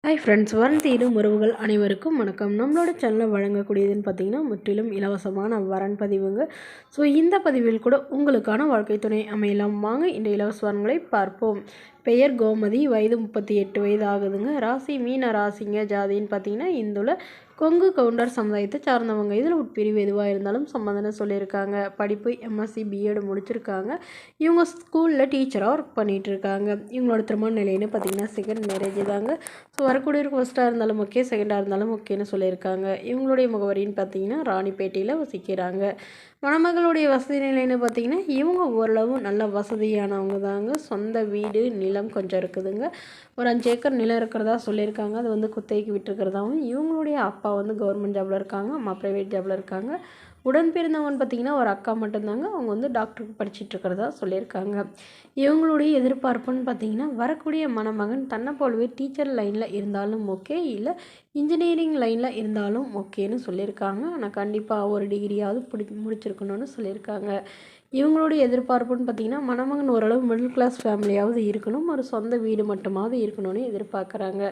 Hi friends, வரன் தேடும் உறவுகள் அனைவருக்கும் வணக்கம். நம்மளோட சேனலில் வழங்கக்கூடியதுன்னு பார்த்தீங்கன்னா முற்றிலும் இலவசமான வரன் பதிவுங்க. ஸோ இந்த பதிவில் கூட உங்களுக்கான வாழ்க்கை துணை அமையலாம். வாங்க இந்த இலவச வரன்களை பார்ப்போம். பெயர் கோமதி, வயது 38 வயது ஆகுதுங்க. ராசி மீன ராசிங்க. ஜாதின்னு பார்த்தீங்கன்னா இந்துல கொங்கு கவுண்டர் சமுதாயத்தை சார்ந்தவங்க. இதில் உட்பிரிவு எதுவாக இருந்தாலும் சம்மந்தம்னு சொல்லியிருக்காங்க. படிப்பு எம்எஸ்சி பிஎட் முடிச்சிருக்காங்க. இவங்க ஸ்கூலில் டீச்சராக ஒர்க் பண்ணிகிட்டு இருக்காங்க. இவங்களோட திருமண நிலைன்னு பார்த்தீங்கன்னா செகண்ட் மேரேஜ் தாங்க. ஸோ வரக்கூடியவருக்கு ஃபஸ்ட்டாக இருந்தாலும் ஓகே, செகண்டாக இருந்தாலும் ஓகேன்னு சொல்லியிருக்காங்க. இவங்களுடைய முகவரின்னு பார்த்தீங்கன்னா ராணிப்பேட்டையில் வசிக்கிறாங்க. மணமகளுடைய வசதி நிலைன்னு பார்த்தீங்கன்னா இவங்க ஓரளவு நல்ல வசதியானவங்க தாங்க. சொந்த வீடு நிலம் கொஞ்சம் இருக்குதுங்க. ஒரு 5 ஏக்கர் நிலம் இருக்கிறதா சொல்லியிருக்காங்க. அது வந்து குத்தகைக்கு விட்டுருக்கிறதாவும். இவங்களுடைய அப்பா வந்து கவர்மெண்ட் ஜாபில் இருக்காங்க, அம்மா ப்ரைவேட் ஜாபில் இருக்காங்க. உடன் பிறந்தவங்கன்னு பார்த்தீங்கன்னா ஒரு அக்கா மட்டும்தாங்க. அவங்க வந்து டாக்டருக்கு படிச்சுட்டு இருக்கிறதா சொல்லியிருக்காங்க. இவங்களுடைய எதிர்பார்ப்புன்னு பார்த்தீங்கன்னா வரக்கூடிய மணமகன் தன்னை போலவே டீச்சர் லைனில் இருந்தாலும் ஓகே, இல்லை இன்ஜினியரிங் லைனில் இருந்தாலும் ஓகேன்னு சொல்லியிருக்காங்க. ஆனால் கண்டிப்பாக ஒரு டிகிரியாவது முடிச்சிருக்கணும்னு சொல்லியிருக்காங்க. இவங்களுடைய எதிர்பார்ப்புன்னு பார்த்தீங்கன்னா மணமகன் ஓரளவு மிடில் கிளாஸ் ஃபேமிலியாவது இருக்கணும், ஒரு சொந்த வீடு மட்டுமாவது இருக்கணும்னு எதிர்பார்க்குறாங்க.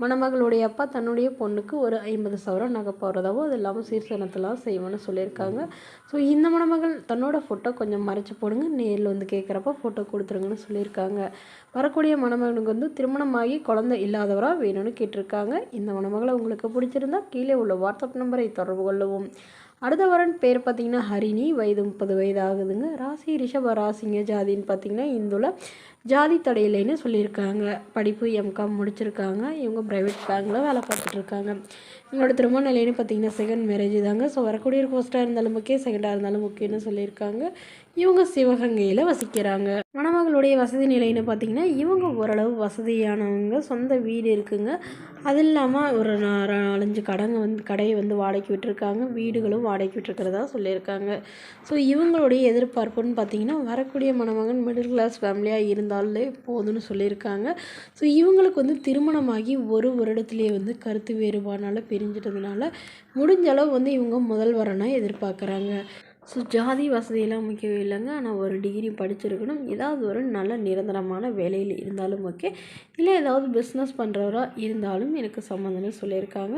மணமகளுடைய அப்பா தன்னுடைய பொண்ணுக்கு ஒரு 50 சவரம் நகை போடுறதாவும் அது இல்லாமல் சீர்சனத்தெல்லாம் செய்வோன்னு சொல்லியிருக்காங்க. ஸோ இந்த மணமகள் தன்னோட ஃபோட்டோ கொஞ்சம் மறைச்சி போடுங்க, நேரில் வந்து கேட்குறப்ப ஃபோட்டோ கொடுத்துருங்கன்னு சொல்லியிருக்காங்க. வரக்கூடிய மணமகனுக்கு வந்து திருமணமாகி குழந்தை இல்லாதவராக வேணும்னு கேட்டிருக்காங்க. இந்த மணமகளை உங்களுக்கு பிடிச்சிருந்தா கீழே உள்ள வாட்ஸ்அப் நம்பரை தொடர்பு கொள்ளவும். அடுத்த வரன் பேர் பார்த்தீங்கன்னா ஹரிணி, வயது 30 வயது ஆகுதுங்க. ராசி ரிஷப ராசிங்க. ஜாதின்னு பார்த்தீங்கன்னா இந்துல ஜாதி தடையில்லைன்னு சொல்லியிருக்காங்க. படிப்பு எம்காம் முடிச்சிருக்காங்க. இவங்க ப்ரைவேட் பேங்கில் வேலை பார்த்துட்ருக்காங்க. இவங்களோட திருமண நிலைன்னு பார்த்தீங்கன்னா செகண்ட் மேரேஜ் தாங்க. ஸோ வரக்கூடிய ஃபர்ஸ்ட்டாக இருந்தாலும் ஓகே, செகண்டாக இருந்தாலும் ஓகேன்னு சொல்லியிருக்காங்க. இவங்க சிவகங்கையில் வசிக்கிறாங்க. மணமகளுடைய வசதி நிலைன்னு பார்த்தீங்கன்னா இவங்க ஓரளவு வசதியானவங்க. சொந்த வீடு இருக்குங்க. அது இல்லாமல் ஒரு 4-5 கடையை வந்து வாடகைக்கு விட்டுருக்காங்க. வீடுகளும் வாடகைக்கு விட்டுருக்கிறதா சொல்லியிருக்காங்க. ஸோ இவங்களுடைய எதிர்பார்ப்புன்னு பார்த்தீங்கன்னா வரக்கூடிய மணமகன் மிடில் கிளாஸ் ஃபேமிலியாக இருந்தாலே போதும்னு சொல்லியிருக்காங்க. ஸோ இவங்களுக்கு வந்து திருமணமாகி ஒரு வருடத்துலேயே வந்து கருத்து வேறுபாடுனால பிரிஞ்சிட்டதுனால முடிஞ்ச அளவு வந்து இவங்க முதல் வரனாக எதிர்பார்க்குறாங்க. ஸோ ஜாதி வசதியெல்லாம் முக்கியம் இல்லைங்க. ஆனால் ஒரு டிகிரி படிச்சிருக்கணும், ஏதாவது ஒரு நல்ல நிரந்தரமான வேலையில் இருந்தாலும் ஓகே, இல்லை ஏதாவது பிஸ்னஸ் பண்ணுறவராக இருந்தாலும் எனக்கு சம்மந்தம்னு சொல்லியிருக்காங்க.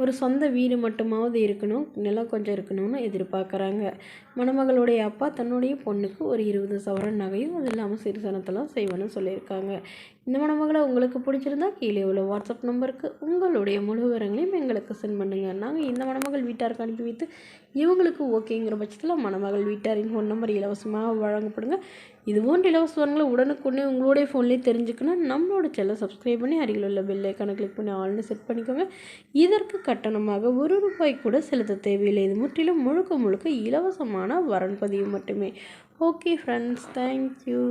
ஒரு சொந்த வீடு மட்டுமாவது இருக்கணும், நிலம் கொஞ்சம் இருக்கணும்னு எதிர்பார்க்குறாங்க. மணமகளுடைய அப்பா தன்னுடைய பொண்ணுக்கு ஒரு 20 சவரன் நகையும் அது இல்லாமல் சிறுசனத்தெல்லாம் செய்வேன்னு சொல்லியிருக்காங்க. இந்த மணமகளை உங்களுக்கு பிடிச்சிருந்தா கீழே உள்ள வாட்ஸ்அப் நம்பருக்கு உங்களுடைய முழு விவரங்களையும் எங்களுக்கு சென்ட் பண்ணுங்கள். நாங்கள் இந்த மணமகள் வீட்டாருக்கு அனுப்பி வைத்து இவங்களுக்கு ஓகேங்கிற பட்சத்தில் மணமகள் வீட்டாரின் ஃபோன் நம்பர் இலவசமாக வழங்கப்படுங்க. இது போன்ற இலவச வரங்களை உடனுக்குடனே உங்களுடைய ஃபோன்லேயே தெரிஞ்சுக்கணும். நம்மளோட சேனலை சப்ஸ்கிரைப் பண்ணி அருகில் உள்ள பெல் ஐக்கானை கிளிக் பண்ணி ஆல்னு செட் பண்ணிக்கோங்க. இதற்கு கட்டணமாக ₹1 கூட செலுத்த தேவையில்லை. இது முற்றிலும் முழுக்க முழுக்க இலவசமான வரன் பதிவு மட்டுமே. Okay friends, thank you.